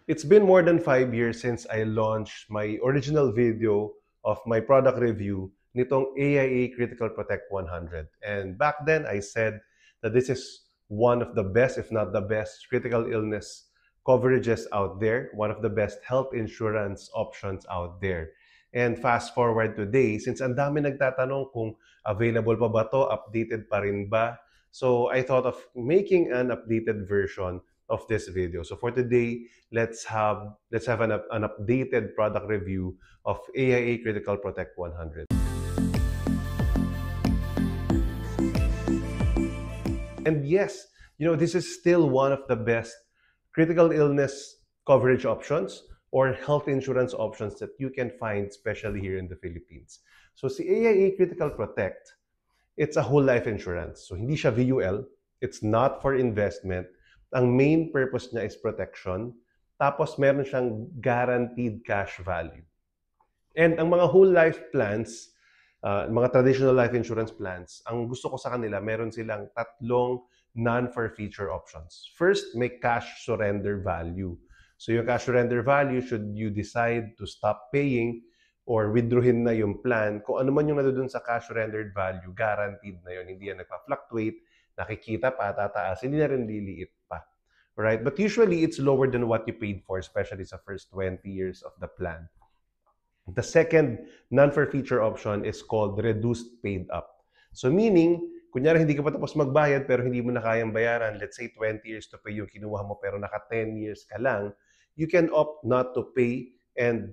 It's been more than 5 years since I launched my original video of my product review nitong AIA Critical Protect 100. And back then, I said that this is one of the best, if not the best, critical illness coverages out there, one of the best health insurance options out there. And fast forward today, since ang dami nagtatanong kung available pa ba to, updated pa rin ba? So I thought of making an updated version of this video. So for today, let's have an updated product review of AIA Critical Protect 100. And yes, this is still one of the best critical illness coverage options or health insurance options that you can find, especially here in the Philippines. So si AIA Critical Protect, it's a whole life insurance. So hindi siya VUL, it's not for investment. Ang main purpose niya is protection. Tapos meron siyang guaranteed cash value. And ang mga whole life plans, mga traditional life insurance plans, ang gusto ko sa kanila, meron silang tatlong non-forfeiture options. First, may cash surrender value. So yung cash surrender value, should you decide to stop paying or withdrawin na yung plan, kung ano man yung nandun sa cash surrendered value, guaranteed na yun. Hindi yan nagpa-fluctuate, nakikita pa, tataas, hindi na rin liliit pa. Right? But usually, it's lower than what you paid for, especially sa first 20 years of the plan. The second non-forfeiture option is called reduced paid up. So meaning, kunyari hindi ka pa tapos magbayad pero hindi mo na kayang bayaran, let's say 20 years to pay yung kinuha mo pero naka 10 years ka lang, you can opt not to pay and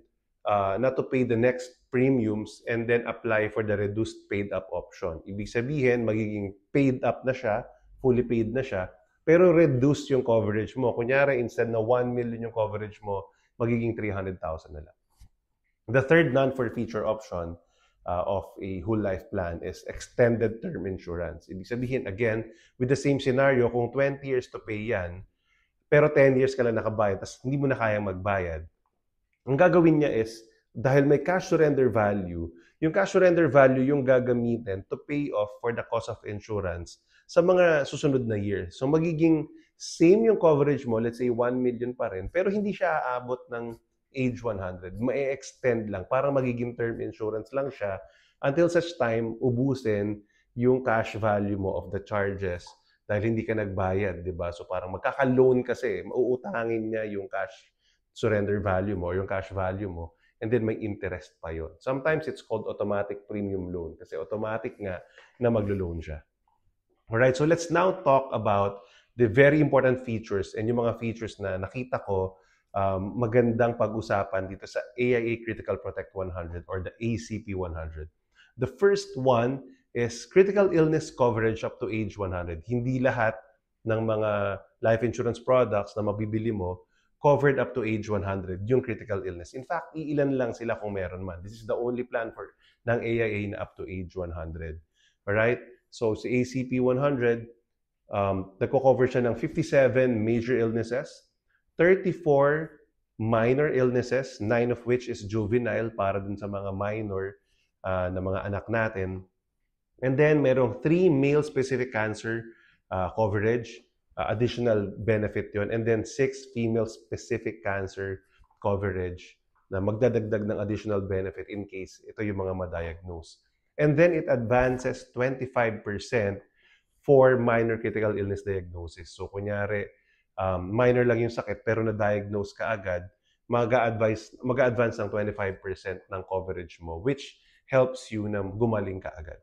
not to pay the next premiums and then apply for the reduced paid up option. Ibig sabihin, magiging paid up na siya, fully paid na siya, pero reduce yung coverage mo. Kunyari, instead na 1 million yung coverage mo, magiging 300,000 na lang. The third non-forfeiture option of a whole life plan is extended term insurance. Ibig sabihin, again, with the same scenario, kung 20 years to pay yan, pero 10 years ka lang nakabayad, tapos hindi mo na kayang magbayad, ang gagawin niya is, dahil may cash surrender value, yung cash surrender value yung gagamitin to pay off for the cost of insurance sa mga susunod na year. So magiging same yung coverage mo, let's say 1 million pa rin, pero hindi siya aabot ng age 100. Ma-extend lang. Parang magiging term insurance lang siya until such time ubusin yung cash value mo of the charges dahil hindi ka nagbayad, di ba? So parang magkaka-loan kasi, mauutangin niya yung cash surrender value mo, yung cash value mo, and then may interest pa yon. Sometimes it's called automatic premium loan kasi automatic nga na maglo-loan siya. Alright, so let's now talk about the very important features and yung mga features na nakita ko magandang pag-usapan dito sa AIA Critical Protect 100 or the ACP 100. The first one is critical illness coverage up to age 100. Hindi lahat ng mga life insurance products na mabibili mo covered up to age 100 yung critical illness. In fact, iilan lang sila kung meron man. This is the only plan for ng AIA na up to age 100. Alright? So, sa ACP 100, nagko-cover siya ng 57 major illnesses, 34 minor illnesses, 9 of which is juvenile para dun sa mga minor na mga anak natin. And then, merong 3 male-specific cancer coverage, additional benefit yon. And then, 6 female-specific cancer coverage na magdadagdag ng additional benefit in case ito yung mga ma-diagnose. And then, it advances 25% for minor critical illness diagnosis. So, kunyari, minor lang yung sakit pero na-diagnose ka agad, mag-a-advance ng 25% ng coverage mo, which helps you na gumaling ka agad.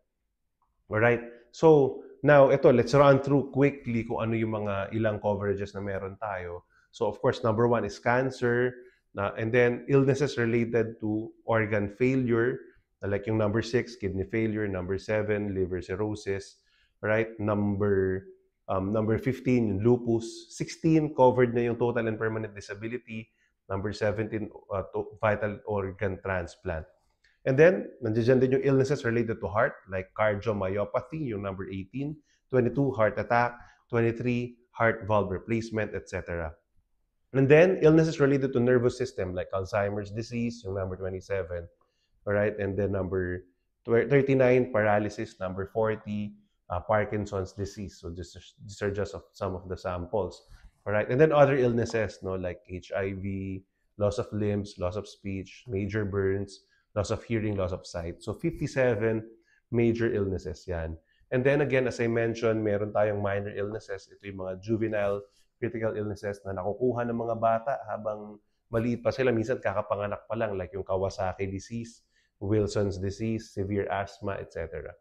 Alright? So, now, ito, let's run through quickly kung ano yung mga ilang coverages na meron tayo. So, of course, number 1 is cancer, and then illnesses related to organ failure, like yung number 6, kidney failure, number 7, liver cirrhosis, right? Number 15, yung lupus. 16, covered na yung total and permanent disability. Number 17, vital organ transplant. And then, nandiyan din yung illnesses related to heart, like cardiomyopathy, yung number 18. 22, heart attack. 23, heart valve replacement, etc. And then, illnesses related to nervous system, like Alzheimer's disease, yung number 27. Alright, and then number 39, paralysis. Number 40, Parkinson's disease. So these are just some of the samples. All right, and then other illnesses, no, like HIV, loss of limbs, loss of speech, major burns, loss of hearing, loss of sight. So 57 major illnesses yan. And then again, as I mentioned, meron tayong minor illnesses. Ito yung mga juvenile critical illnesses na nakukuha ng mga bata habang maliit pa sila. Minsan kakapanganak pa lang, like yung Kawasaki disease, Wilson's disease, severe asthma, etc.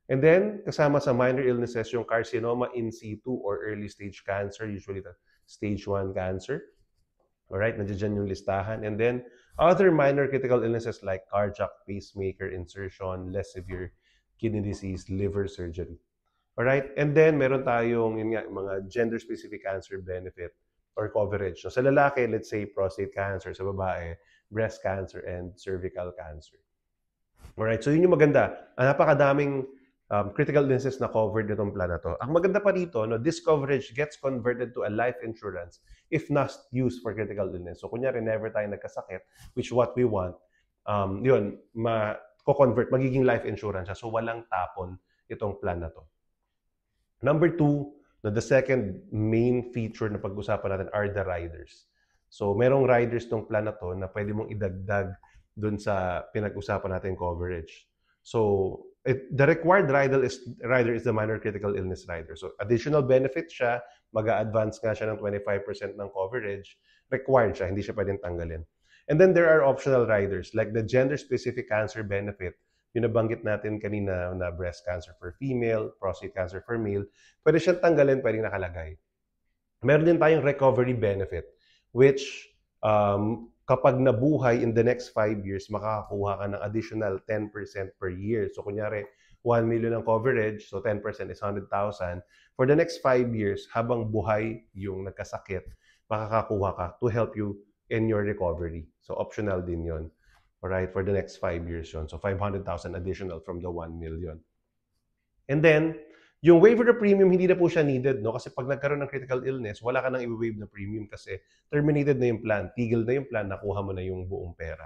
And then, kasama sa minor illnesses, yung carcinoma in situ or early stage cancer, usually the stage 1 cancer. Alright, nandiyan yung listahan. And then, other minor critical illnesses like cardiac pacemaker insertion, less severe kidney disease, liver surgery. Alright, and then meron tayong yun nga, mga gender-specific cancer benefit or coverage. So sa lalaki, let's say prostate cancer, sa babae, breast cancer and cervical cancer. Alright, so yun yung maganda. Napakadaming critical illnesses na covered nitong plan na to. Ang maganda pa dito, no, this coverage gets converted to a life insurance if not used for critical illness. So kunyari, never tayo nagkasakit, which what we want, yun, ma-convert, magiging life insurance siya. So walang tapon itong plan na to. Number 2, no, the second main feature na pag-usapan natin are the riders. So merong riders tong plan na to na pwede mong idagdag dun sa pinag-usapan natin coverage. So the required rider is the minor critical illness rider. So additional benefit siya, mag-a-advance nga siya ng 25% ng coverage. Required siya, hindi siya pwedeng tanggalin. And then there are optional riders like the gender-specific cancer benefit. Yung nabanggit natin kanina na breast cancer for female, prostate cancer for male. Pwede siyang tanggalin, pwedeng nakalagay. Meron din tayong recovery benefit which kapag nabuhay in the next 5 years, makakakuha ka ng additional 10% per year. So, kunyari, 1 million ang coverage, so 10% is 100,000. For the next 5 years, habang buhay yung nagkasakit, makakakuha ka to help you in your recovery. So, optional din yon. Alright, for the next 5 years yun. So, 500,000 additional from the 1 million. And then, yung waiver of premium, hindi na po siya needed, no? Kasi pag nagkaroon ng critical illness, wala ka nang i-waive na premium kasi terminated na yung plan, tigil na yung plan, nakuha mo na yung buong pera.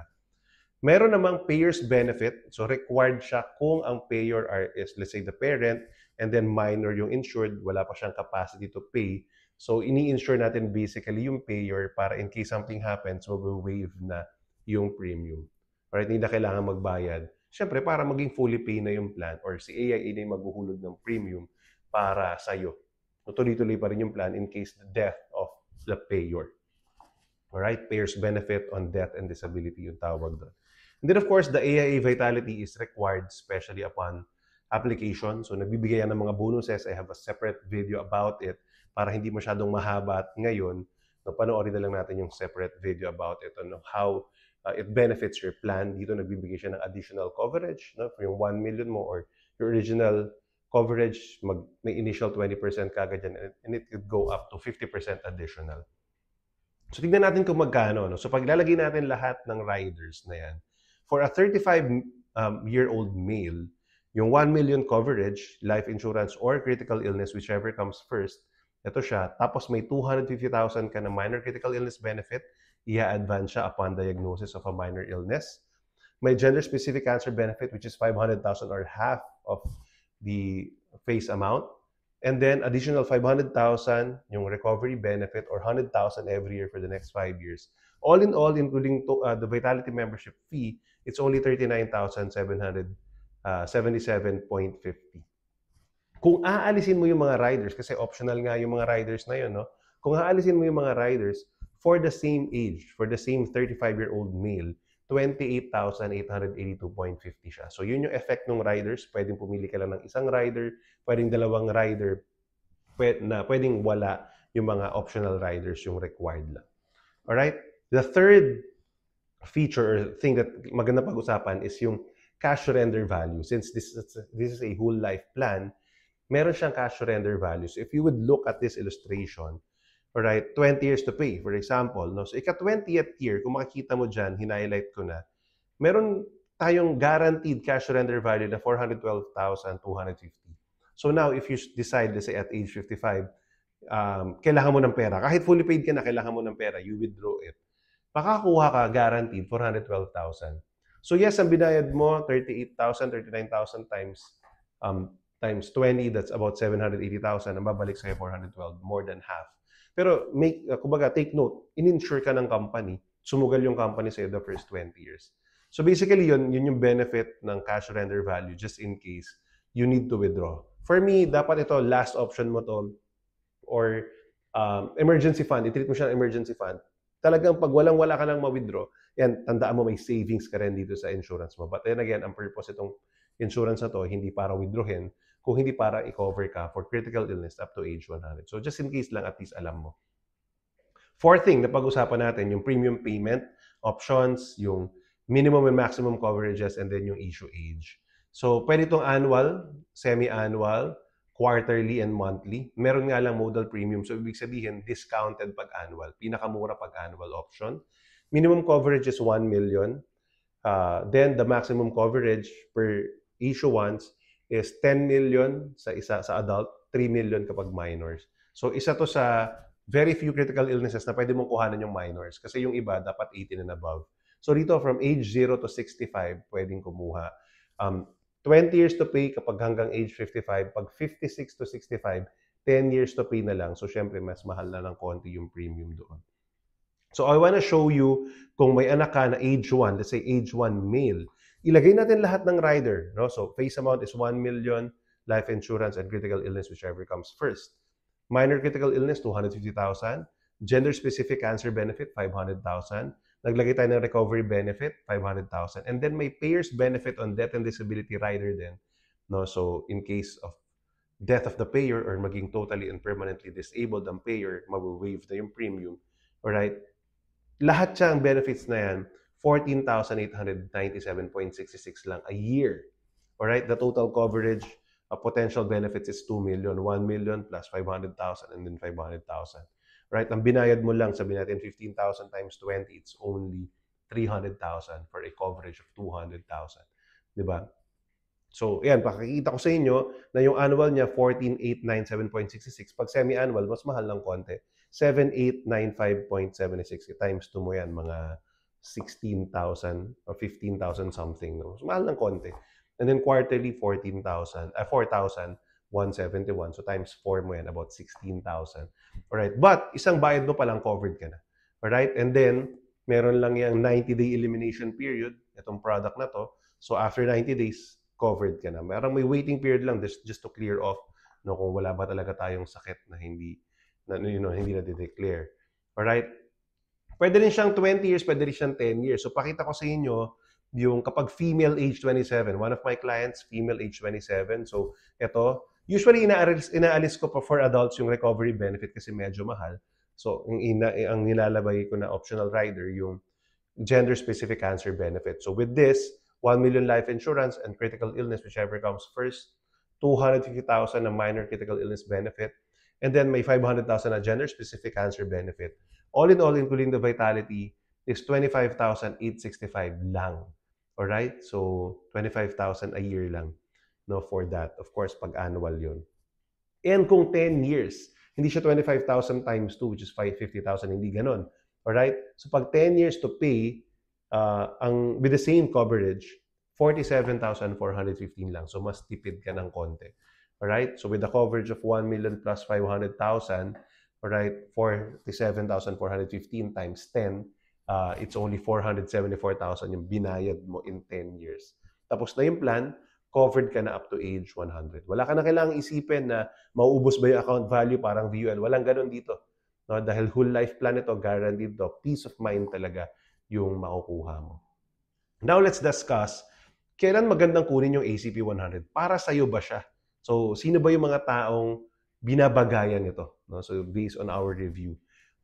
Meron namang payer's benefit. So, required siya kung ang payer is, let's say, the parent, and then minor yung insured, wala pa siyang capacity to pay. So, ini-insure natin basically yung payer para in case something happens, mag-waive na yung premium. Alright, hindi na kailangan magbayad. Siyempre, para maging fully pay na yung plan or si AIA na yung maghuhulog ng premium para sa'yo. So, tuloy-tuloy pa rin yung plan in case the death of the payer. Alright, payer's benefit on death and disability yung tawag doon. And then, of course, the AIA Vitality is required, especially upon application. So, nagbibigay yan ng mga bonuses. I have a separate video about it para hindi masyadong mahaba at ngayon. No, panoorin na lang natin yung separate video about it on how it benefits your plan. Dito nagbibigay siya ng additional coverage, no? For yung 1 million mo or your original coverage, may initial 20% kagad yan, and it could go up to 50% additional. So tignan natin kung magkano. No? So pag lalagay natin lahat ng riders na yan, for a 35-year-old male, yung 1 million coverage, life insurance or critical illness, whichever comes first, ito siya. Tapos may 250,000 ka na minor critical illness benefit, i-advance siya upon diagnosis of a minor illness. May gender-specific cancer benefit, which is 500,000 or half of the face amount. And then additional 500,000 yung recovery benefit or 100,000 every year for the next 5 years. All in all, including the Vitality membership fee, it's only 39,777.50. Kung aalisin mo yung mga riders, kasi optional nga yung mga riders na yun, no? Kung aalisin mo yung mga riders, for the same age, for the same 35-year-old male, 28,882.50 siya. So yun yung effect ng riders. Pwedeng pumili ka lang ng isang rider, pwedeng dalawang rider, pwedeng wala yung mga optional riders, yung required lang. Alright? The third feature or thing that maganda pag-usapan is yung cash surrender value. Since this is a whole life plan, meron siyang cash surrender value. So if you would look at this illustration, alright, 20 years to pay, for example. No? So, ika-20th year, kung makikita mo dyan, hinighlight ko na, meron tayong guaranteed cash surrender value na 412,250. So now, if you decide, let's say at age 55, kailangan mo ng pera. Kahit fully paid ka na, kailangan mo ng pera, you withdraw it. Makakakuha ka, guaranteed, 412,000. So yes, ang binayad mo, 38,000, 39,000 times 20, that's about 780,000. Ang babalik sa'yo, 412, more than half. Pero kumbaga, take note, in-insure ka ng company, sumugal yung company sa'yo the first 20 years. So basically, yun yung benefit ng cash surrender value just in case you need to withdraw. For me, dapat ito, last option mo to, or emergency fund, i-treat mo siya ng emergency fund. Talagang pag walang-wala ka nang ma-withdraw, yan, tandaan mo may savings ka rin dito sa insurance mo. But then again, ang purpose itong insurance na to, hindi para withdrawin, kung hindi para i-cover ka for critical illness up to age 100. So just in case lang, at least alam mo. Fourth thing na pag-usapan natin, yung premium payment options, yung minimum and maximum coverages, and then yung issue age. So pwede itong annual, semi-annual, quarterly, and monthly. Meron nga lang modal premium. So ibig sabihin, discounted pag annual. Pinakamura pag annual option. Minimum coverage is 1 million. Then the maximum coverage per issuance is 10 million sa adult, 3 million kapag minors. So isa to sa very few critical illnesses na pwede mong kuhanan yung minors kasi yung iba dapat 18 and above. So dito from age 0 to 65 pwedeng kumuha. 20 years to pay kapag hanggang age 55. Pag 56 to 65, 10 years to pay na lang. So syempre mas mahal na ng konti yung premium doon. So I want to show you kung may anak ka na age 1, let's say age 1 male, ilagay natin lahat ng rider. No? So face amount is 1 million, life insurance and critical illness, whichever comes first. Minor critical illness, 250,000. Gender-specific cancer benefit, 500,000. Naglagay tayo ng recovery benefit, 500,000. And then may payer's benefit on death and disability rider din. No? So in case of death of the payer or maging totally and permanently disabled ang payer, mag-waive na yung premium. Alright? Lahat siya ang benefits na yan, 14,897.66 lang a year. Alright? The total coverage of potential benefits is 2 million. 1 million plus 500,000 and then 500,000. Right? Ang binayad mo lang, sabihin natin 15,000 times 20, it's only 300,000 for a coverage of 200,000. Diba? So, yan, pakikita ko sa inyo na yung annual niya, 14,897.66. Pag semi-annual, mas mahal ng konti. 7,895.76. Times 2 mo yan, mga 16,000 or 15,000 something. No? So, mahal ng konti. And then quarterly, 4,171. So times 4 mo yan, about 16,000. Alright? But, isang bayad mo palang covered ka na. Alright? And then, meron lang yung 90-day elimination period, itong product na to. So after 90 days, covered ka na. May waiting period lang just to clear off no, kung wala ba talaga tayong sakit na hindi na-declare. Alright? Pwede rin siyang 20 years, pwede rin siyang 10 years. So pakita ko sa inyo yung kapag female age 27. One of my clients, female age 27. So ito, usually inaalis ko pa for adults yung recovery benefit kasi medyo mahal. So ang nilalabay ko na optional rider yung gender-specific cancer benefit. So with this, 1 million life insurance and critical illness, whichever comes first, 250,000 na minor critical illness benefit, and then may 500,000 na gender-specific cancer benefit. All in all, including the vitality, is 25,865 lang. Alright? So, 25,000 a year lang no, for that. Of course, pag annual yun. And kung 10 years, hindi siya 25,000 times 2, which is 550,000, hindi ganon. Alright? So, pag 10 years to pay, with the same coverage, 47,415 lang. So, mas tipid ka ng konti. Alright? So, with the coverage of 1 million plus 500,000, alright, 47,415 times 10, it's only 474,000 yung binayad mo in 10 years. Tapos na yung plan, covered ka na up to age 100. Wala ka na kailangang isipin na mauubos ba yung account value parang VUL. Walang ganun dito. No? Dahil whole life plan ito, guaranteed to. Peace of mind talaga yung makukuha mo. Now, let's discuss kailan magandang kunin yung ACP 100. Para sa'yo ba siya? So, sino ba yung mga taong binabagayan ito? No? So, based on our review.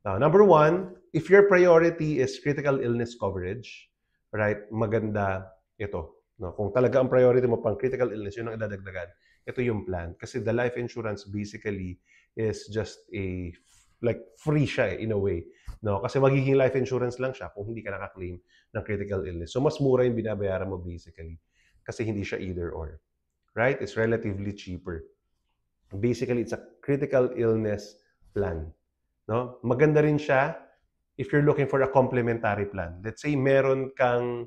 Now, number one, if your priority is critical illness coverage, right, maganda ito. No? Kung talaga ang priority mo pang critical illness, yun ang idadagdagan. Ito yung plan. Kasi the life insurance basically is just like free siya in a way. No? Kasi magiging life insurance lang siya kung hindi ka naka-claim ng critical illness. So, mas mura yung binabayaran mo basically. Kasi hindi siya either or. Right? It's relatively cheaper. Basically, it's a critical illness plan. No? Maganda rin siya if you're looking for a complementary plan. Let's say meron kang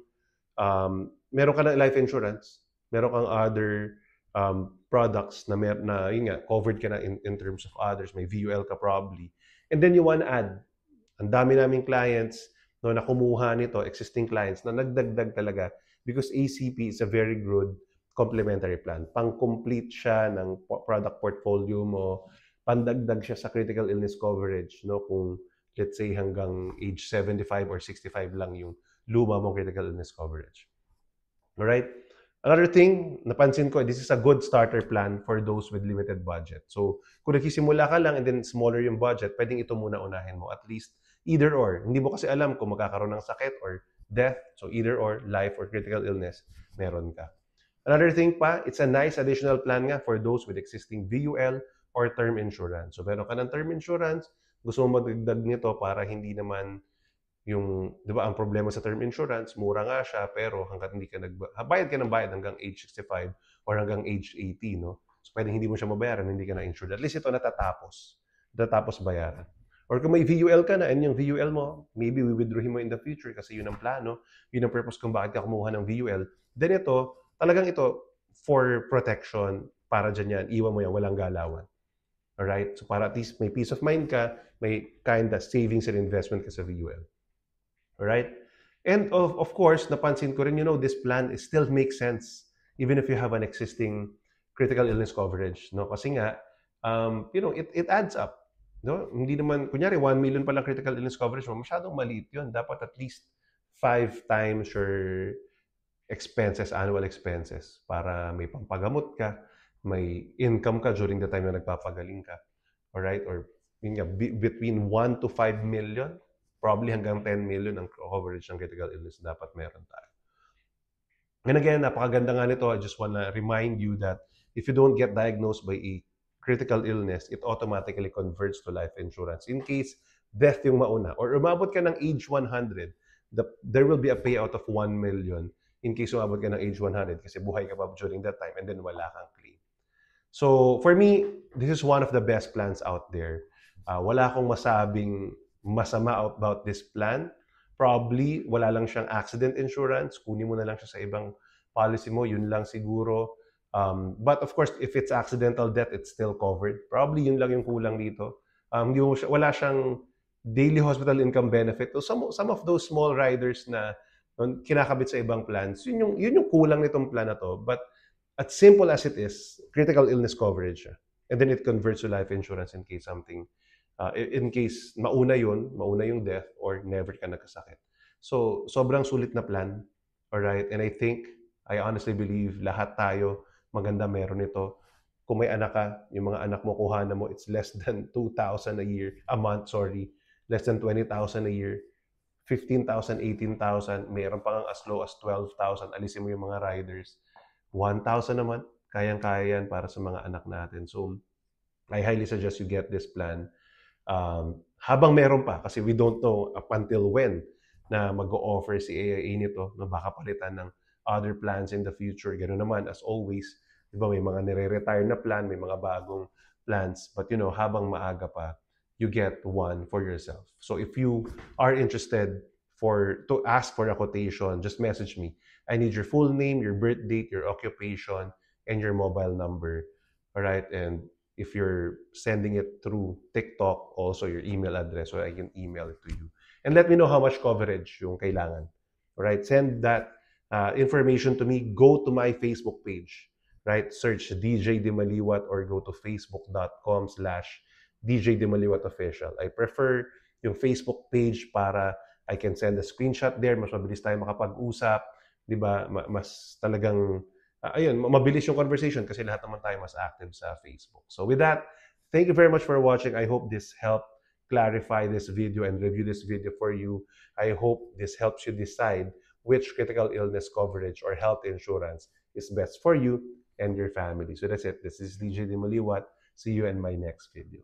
na life insurance, meron kang other products na yun nga, covered ka na in terms of others, may VUL ka probably, And then you want to add, ang dami naming clients no, na kumuha nito, existing clients, na nagdagdag talaga because ACP is a very good complementary plan. Pang-complete siya ng product portfolio mo, pandagdag siya sa critical illness coverage, no? Kung let's say hanggang age 75 or 65 lang yung luma mong critical illness coverage. Alright? Another thing, napansin ko, this is a good starter plan for those with limited budget. So, kung nagsisimula ka lang and then smaller yung budget, pwedeng ito muna unahin mo. At least, either or. Hindi mo kasi alam kung magkakaroon ng sakit or death. So, either or, life or critical illness, meron ka. Another thing pa, it's a nice additional plan nga for those with existing VUL or term insurance. So, meron ka ng term insurance, gusto mo magdagdag nito para hindi naman yung, di ba, ang problema sa term insurance, mura nga siya, pero hanggat hindi ka bayad ka ng bayad hanggang age 65 or hanggang age 80, no? So, pwedeng hindi mo siya mabayaran, hindi ka na-insured. At least ito natatapos bayaran. Or kung may VUL ka na, and yung VUL mo, maybe we withdraw mo in the future kasi yun ang plano, yun ang purpose kung bakit ka kumuha ng VUL. Then ito, talagang ito, for protection, para dyan yan, iwan mo yan, walang galawan. Alright? So, para at least may peace of mind ka, may kind of savings and investment ka sa VUL. Alright? And of course, napansin ko rin, this plan still makes sense even if you have an existing critical illness coverage, no? Kasi nga, it adds up, no? Hindi naman, kunyari, 1 million pa lang critical illness coverage mo, masyadong maliit yun. Dapat at least 5 times your expenses, annual expenses, para may pampagamot ka, may income ka during the time na nagpapagaling ka. Alright? Or, yun nga, between 1 to 5 million, probably hanggang 10 million ang coverage ng critical illness dapat meron tayo. And again, napakaganda nga nito. I just wanna remind you that if you don't get diagnosed by a critical illness, it automatically converts to life insurance. In case death yung mauna, or umabot ka ng age 100, there will be a payout of 1 million in case umabot ka ng age 100 kasi buhay ka pa during that time and then wala kang claim. So, for me, this is one of the best plans out there. Wala akong masabing masama about this plan. Probably, wala lang siyang accident insurance. Kunin mo na lang siya sa ibang policy mo. Yun lang siguro. But of course, if it's accidental death, it's still covered. Probably yun lang yung kulang dito. Wala siyang daily hospital income benefit. So some of those small riders na kinakabit sa ibang plans, yun yung kulang nitong plan na to. But as simple as it is, critical illness coverage siya. And then it converts to life insurance in case something in case mauna yung death or never ka nagkasakit. So, sobrang sulit na plan. Alright? And I honestly believe lahat tayo maganda meron ito. Kung may anak ka, yung mga anak mo, kuhanan mo, it's less than 2,000 a month, less than 20,000 a year, 15,000, 18,000, meron pa as low as 12,000, alisin mo yung mga riders. 1,000 a month, kayang-kaya yan para sa mga anak natin. So, I highly suggest you get this plan. Habang meron pa, kasi we don't know up until when na mag-o-offer si AIA nito, na baka palitan ng other plans in the future. Ganoon naman, as always, di ba, may mga nire-retire na plan, may mga bagong plans. But habang maaga pa, you get one for yourself. So if you are interested to ask for a quotation, just message me. I need your full name, your birth date, your occupation, and your mobile number. All right? And if you're sending it through TikTok, also your email address, so I can email it to you. And let me know how much coverage yung kailangan. Alright, send that information to me. Go to my Facebook page. Right, search DJ Dimaliwat or go to facebook.com/DJ Dimaliwat Official. I prefer yung Facebook page para I can send a screenshot there. Mas mabilis tayo makapag-usap. Diba? Mas talagang mabilis yung conversation kasi lahat naman tayo mas active sa Facebook. So with that, thank you very much for watching. I hope this helped clarify this video and review this video for you. I hope this helps you decide which critical illness coverage or health insurance is best for you and your family. So that's it. This is DJ Dimaliwat. See you in my next video.